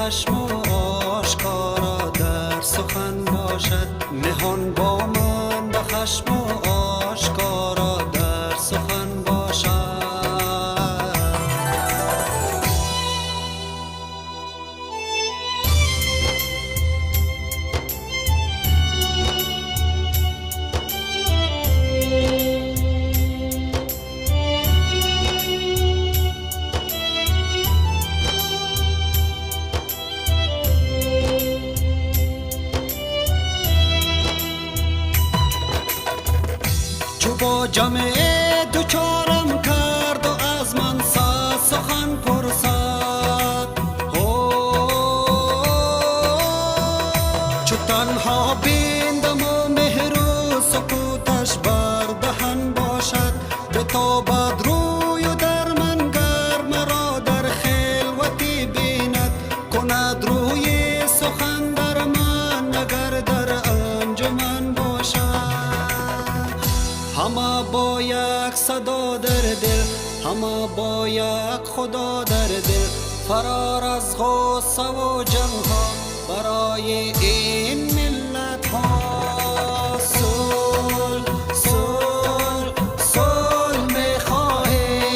خشم و آشکارا در سخن باشد. مهان با من به خشم و آشکارا در سخن باشد. با جمع دوچارم کرد و از من سخن پرسد. چو تنها بیندم و مهر و سکوتش بر دهن باشد. بتابد روی و در من گرم را در خلوتی بیند. کند روی سخن در من اگر در انجمن باشد. همه با یک صدا در دل، همه با یک خدا در دل. فرار از غصه و جنگ ها برای این ملت ها. صلح صلح صلح میخواهیم،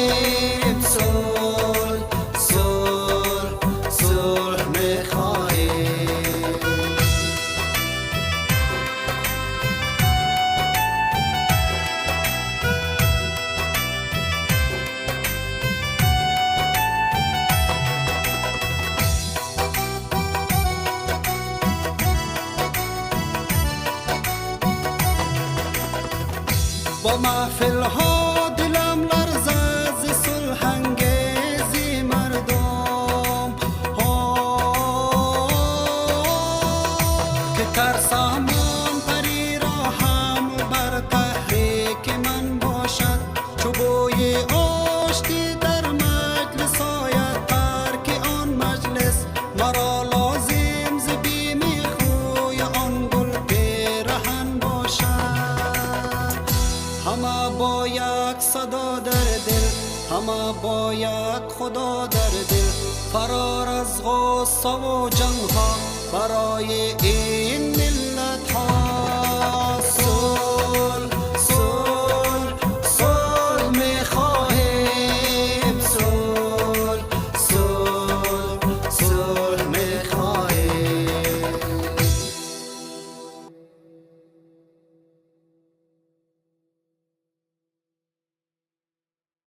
صلح صلح صلح میخواهیم. با محفل ها دلم لرزد ز صلح انگیزی مردم که ترسم آن پری را هم بر تحریک من باشد. چو بوی آشتی در مجلس آید ترک آن مجلس. مرا لازم ز بیم خوی آن گل پیرهن باشد. همه با یک صدا در دل، همه با یک خدا در دل. فرار از غصه و جنگ ها برای این